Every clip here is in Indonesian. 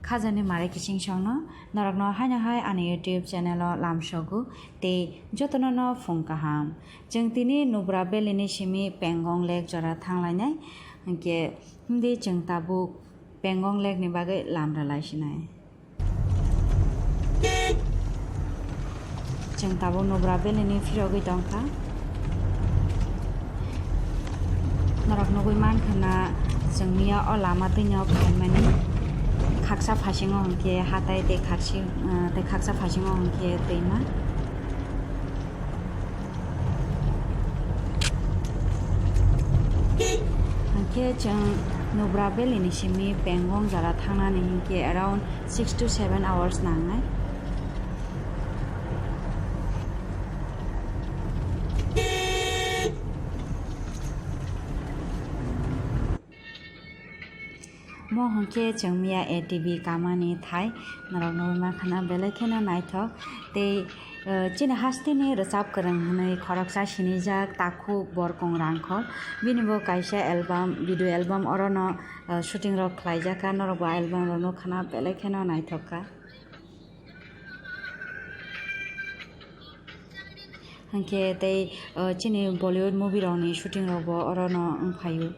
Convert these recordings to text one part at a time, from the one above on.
khajani mare kising songno norokno haina hai ani YouTube channel o lamsogu te jotono no phung kaham jeng tini Nubra belini simi Pangong lake jora thanglainai ke hindi jeng tabu Pangong lake ni bagai lamra laisinai jeng tabu Nubra belini firogui tongka norokno gui mankhana jengnia o lama tino phaimani khaksa phasingo hongke hatai te khaksa phasingo hongke teima hongke jeng Nubra belini simi Pangong jara thangnani hingke around 6 to 7 hours nangnai mo hongke jengmia ATV kamani thai norok noma khana belai khena naithok tei chini hastini rechap korang hanai khoroksa sinijak taku borkong rangkhor binibo kaisa album video album orono shooting rok khlaijaka norok ba album rono khana belai khena naithokka hangke tei chini Bollywood movie rokni shooting rok bo orono wngphaio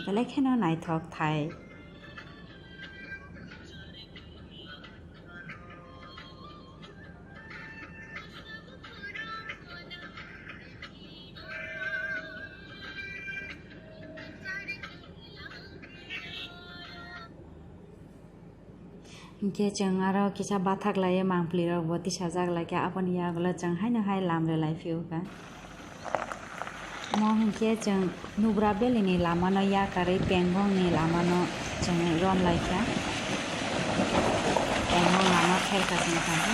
belai kheno naithok thai hingke jeng aro kisa bathak laye mangpli rok bo tisajak laike aboni yagulo jeng haino hai lamre laifioga mo hingke jeng Nubra belini lamano yakarei Pangong ni lamano jeng rom laika Pangong lama khelka jeng tabo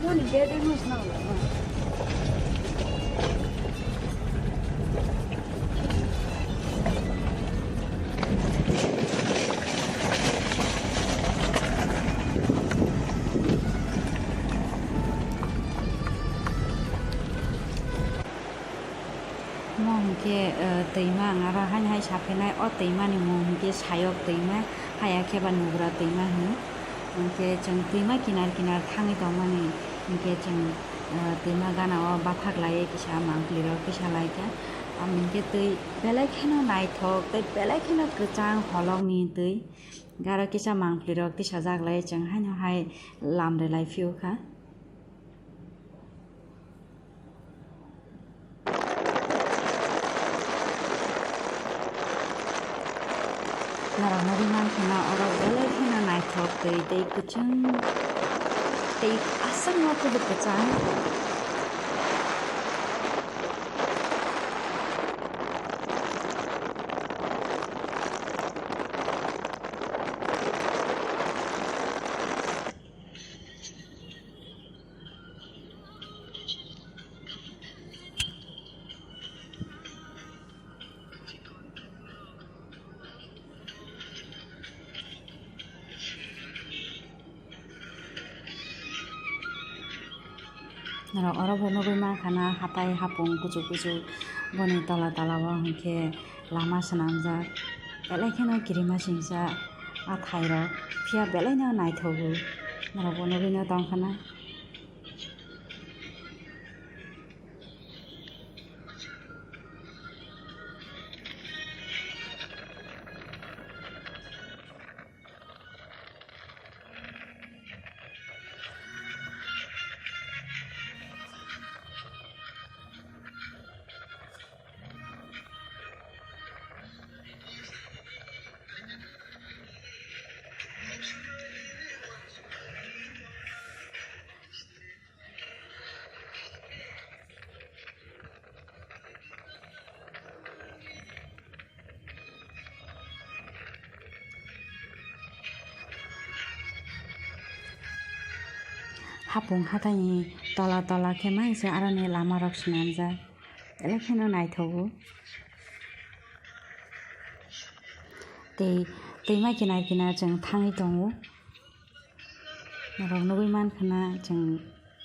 moni bede nus na mo hingke teima ngara hain hai saphenai o teima ni mo hingke sayok teima bahaikhe ba Nubra teima hino hingke jeng teima kinar kinar thangi tongmani hingke jeng teima gana o bathak laye kisa mangpli rok kisa laika hingke tei belai kheno naithok tei belai kheno kwchang holok ni tei garo kisa mangpli rok tisajak laye jeng haino hai lamre laifioka norok nori mankhana orok belai kheno naithok tei kwchang tei asang no kudu kwchang norok oro bo nogoi mankhana hatai hapong kuchuk kuchuk boni tola tola o hingke lama swnamjak belai kheno kirima singjak a thai rok phiya belai no naithogo norok bo nogoi no tongkhana hapong hataini tola tola khe maisa aroni lama rok swnamjak belai kheno naithogo tei teima kinar kinar jeng thangui tongo norok nogoi mankhana jeng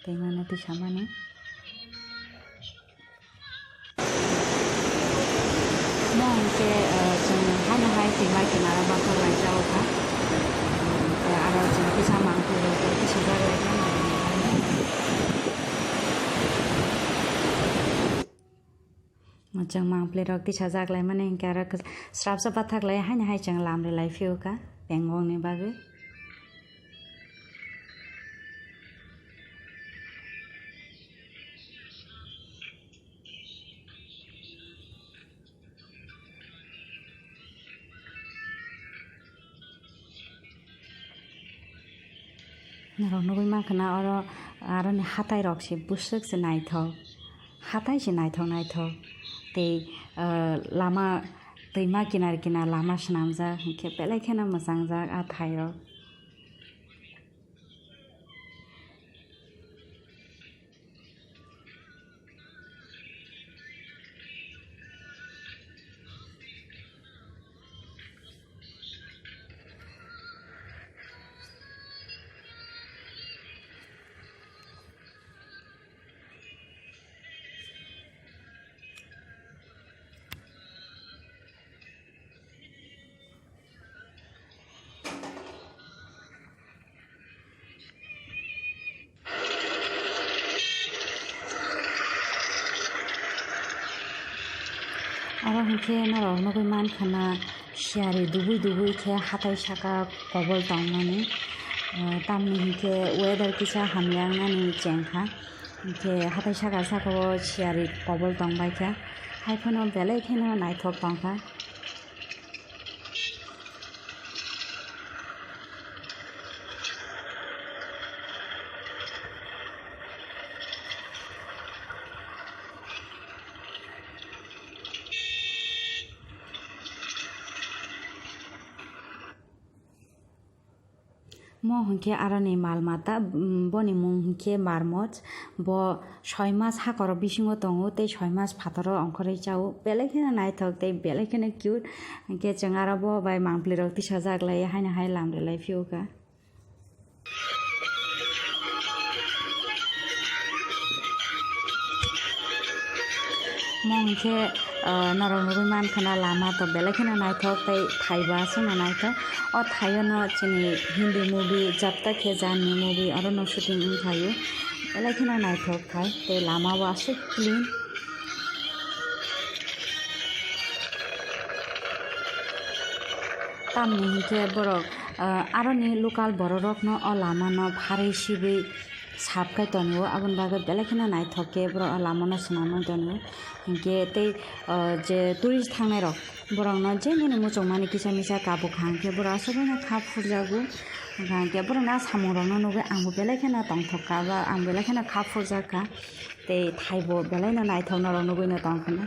teima no tisamani mo hingke hanya hai tima kinara bakal raja oka ada jeng bisa mangpli rok bisa jaga kan macam mangpli rok bisa jaga lai mana hingga ara serap sepatak lai hanya hai jeng lam lai view ka Pangong ni bagai narok nugui mankana oro aroni hatai rok se busuk se naithok hatai se naithok tei lama tैमा किनार किनार Lama swnamjak hingke belai kheno mwchangjak a thai rok aro hingke narok nugui mankana siari dubui khe hatai saka kobol tongmani tamni hingke weather kisa hamyangnani chengkha hingke hatai saka o siari kobol tongbai khe haiphono belai kheno naithok tongkha mo hingke aroni malmata boni mung hingke marmot bo 6 mas hakoro bisingo tongo tei 6 mas phataro ongkhoroi chao belai kheno naithok tei belai kheno cute hingke chung aro bo bai mangpli rok tisajak lai haina hai lamrelai phioka mo hingke narok nugui mankana lama to belai kheno naithok tei thaiba sona naithok o thaiono chini hindi movie jab tak he janni movie aro no shooting thaio belai kheno naithok khai tei lama o asuk clean tamni hingke borok aroni local borok no o lama no pharei sibui sabkai tongo aboni bagai belai kheno naithokke borok o lama no swnamoi tongo hingke tei je tourist thangnai rok borok no jeni muchungmani kisa misa kabuk hangke borok asubui khap furjago hingke borok na samung rok no nugui angbo belai kheno tongthokka ba ang belai kheno khap furjakka tei thaibo belai no naithok norok nugui no tongkhana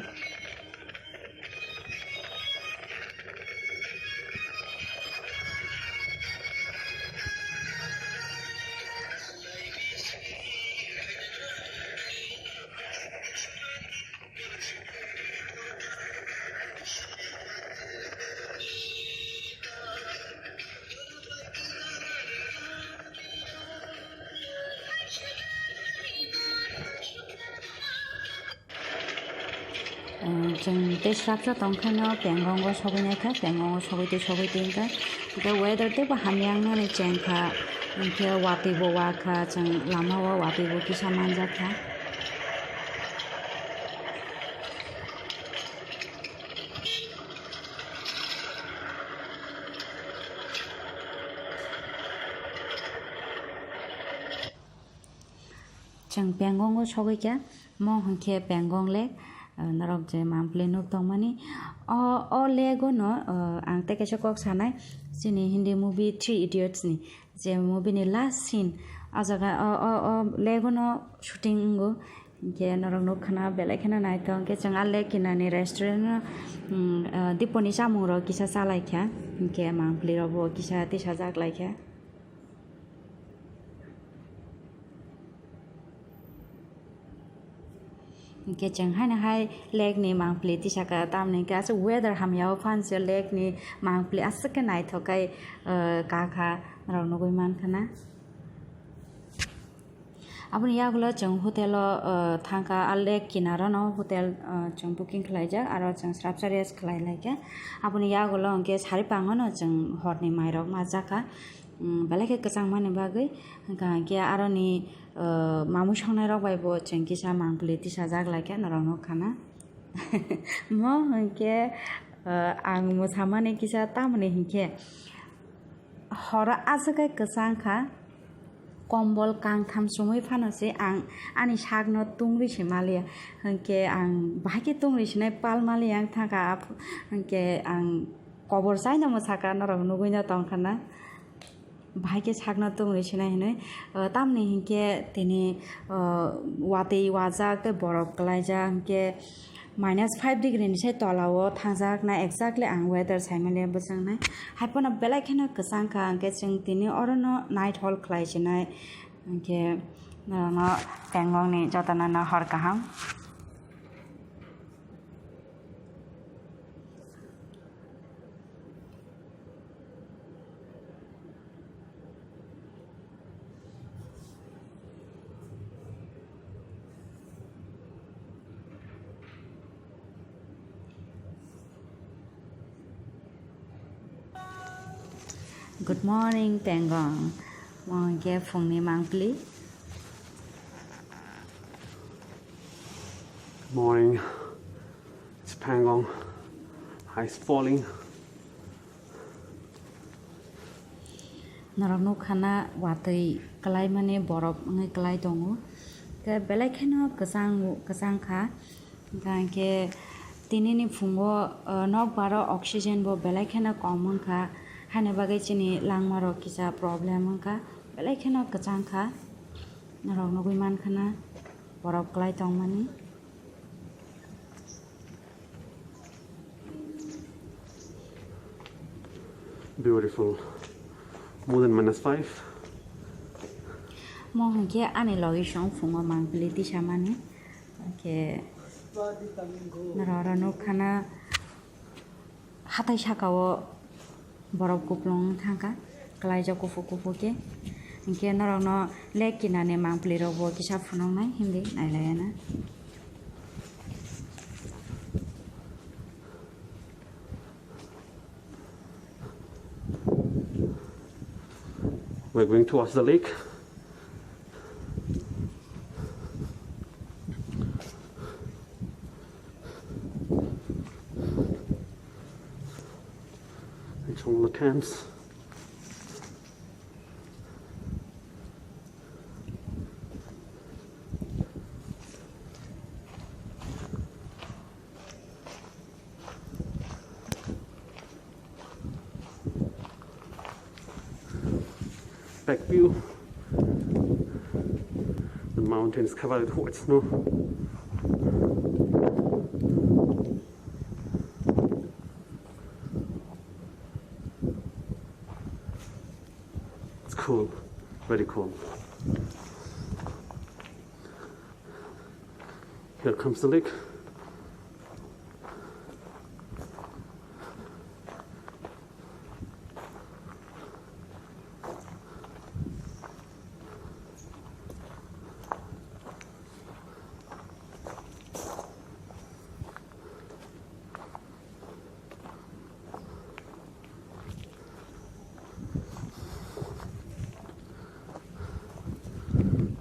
जों देशफ्रा तंखानो Pangong सबायनायखा Pangong सबायते हंखा ओमफ्राय वेदार तेबो हामयांनानै चेंखा ओमफ्राय वातिबो वाखा जों लामावा वातिबो किसा मानजाखा जों Pangong सबायखा म हंखे Pangong lake narok je mangpli nuk tongmani o lego no ang te kaisa kok sanai chini hindi movie 3 idiots ni je movie ni last scene a jaga o lego no shooting go ke narok nuk khana belai khana nai tong ke changa le kinani restaurant no diponi samung ro kisa salai kha ke mangpli ro bo kisa ti sajak lai kha ke changhai na hai lake ni mangpli ti saka tamni ka so weather hamyao phan se lake ni mangpli asaka nai thokai ka kha rok nugui man khana aboni yagulo jeng hotel thangka alek kinaro no hotel jeng booking khlaijak aro jeng srapsarias khlai laika aboni yagulo hingke sari pangono jeng horni mairok majaka belai kesang mani bagui hingke aroni mamu songnai rok bai bo jeng kisa mangpli tisajak laika norok nukkhana mo hingke ang mosamani kisa tamoni hingke hora ajakai kesangkha kombol kangtham sumui phanose ang ani sakno tungri se malia hingke ang bahaikhe tungri sinai pal malia ang thangka hingke ang kobor chaino mochaka norok nugui no tongkhana bahaikhe sakno tungri sinai hinui tamni hingke tini watui wajak tei borok klaijak hingke -5 degree ni sai tolao thangjak na exactly ang weather saimalia bwsaknai haipona belai kheno kwchangkha hingke jeng tini orono night hall khlaisinai hingke no Pangong ni jotona no hor kaham. Good morning, Pangong. Mongke phungni mangpli. Good morning. It's Pangong. Ice falling. Norok nukhana watui klai mane borok ngai klai tongo. Ke belai kheno kwchangkha hingke tinini phungo nokbaro oxygen bo belai kheno kom wngkha haina bagui chini langmarok kisa problem wngkha belai kheno kwchangkha norok nugui mankhana borok klai tongmani. Beautiful. More than -5. Mo hingke ani logi song phungo mangpli tisamani hingke norok nukhana hatai sakao borok kuplung thangka klaijak kufu ke hingke norok no lake kinani mangpli rok bo kisa phunuknai hindi nailayana. We're going towards the lake. It's all the camps. Back view. The mountains covered with white snow. It's cool, very cool. Here comes the lake.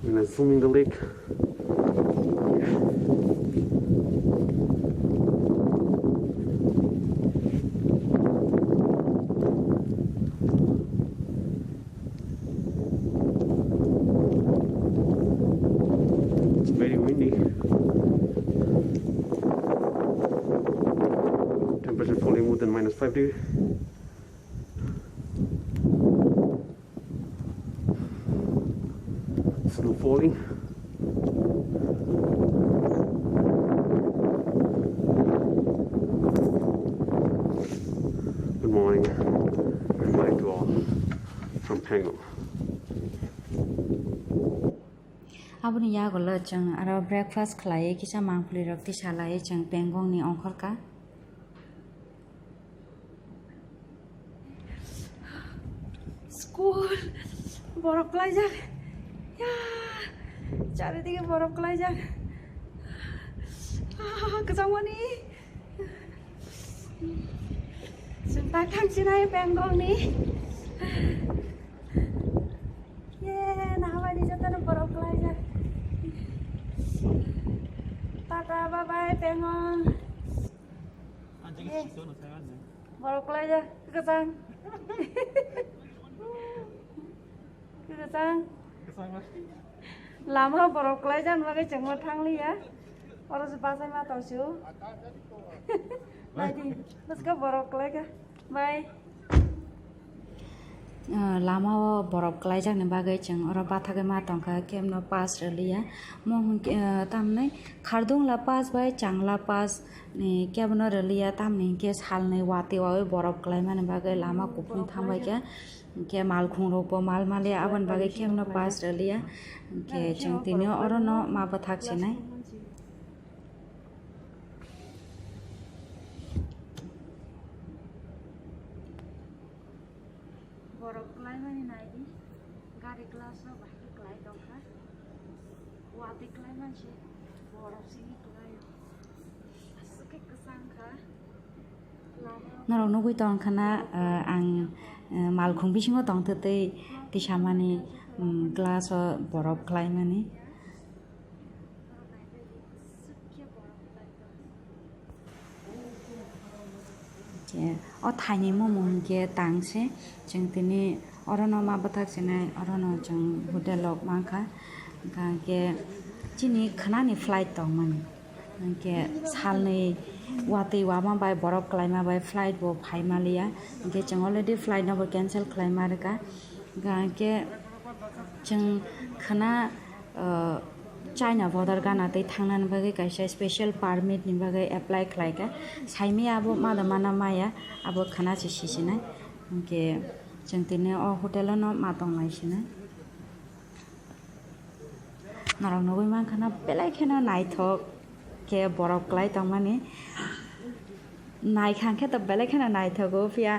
I'm gonna zoom in the lake. It's very windy. Temperature falling more than -5 degrees. Snow falling. Good morning. Good morning to all from Pangong. Aboni yagulo jeng aro breakfast khlai kisa mangpli rok tisalai jeng Pangong ni ongkhorka. School borok klaijak ya চারিদিকে বরফ কলাই যাক गोजांवानि जों दा थांसैनाय बेंगलनि नाहाबायदि जाथारो बरफ कलाई जाक टाटा बाय बाय बेंगल बरफ कलाई जाक गोजां लामा बरफ कलाई जानो बागै जोंबो थांलिया Orang sepasang mata su. Lagi, terus ke borok lagi, bye. Lama borok kelai jang ni bagai jeng orang batha ke matang ka kem no pas relia. Mohon tam ni khardung la pas bye chang la pas ni kem no relia tam ni ke hal ni wati wae borok kelai mana bagai lama kupung tham bye ke mal khung ropo mal malia aban bagai kem no pas relia ke jeng tini orang no ma bathak sinai. Borok khlai mani naidi gari glass no bahaikhe khlai dongkha wati khlai manse borok sini khlai asuke kesangkha narok nugui tongkhana ang malkhung bisingo tongthotei tisamani glass o borok khlai mani o thaini momong ke tangse jeng tini orono ma bathak sinai orono jeng hotel lok mangkha ka ke chini khnani flight tongman ke salni wati wama bai borok klaima bai flight bo phaimalia ke jeng already flight no cancel klaima ka ke jeng khana China border gana tei thangnan bagai kaisa special permit ni bagai apply khlaika saimi abo madamana maya abo khana chi sisinai ke jengtini o hotel no matong naisina narok nugui mankhana belai khena naithok ke borok klai tongmani naikhankhe to belai khena naithogo pia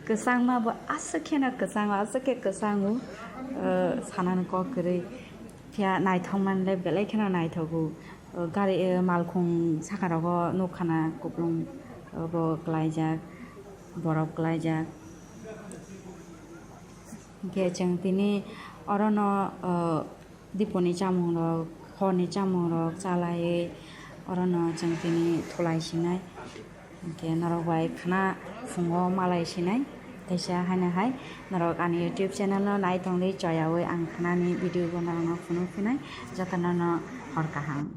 kesangma bo asakhena kesang asake kesangu sanan ko kri pia naithongman le belai khena naithogo gari malkhung sakarago nukhana kuplung bo klaijak borok klaijak ke jeng tini orono diponi chamung rok khoni chamung rok chalai orono jeng tini thulai sinai ke narok bai khana fungo malai sinai kaisa haina hai narok ani YouTube channel no nai tongli joyawi ang khanani video bo narok no phunu phinai jatana no hor kaham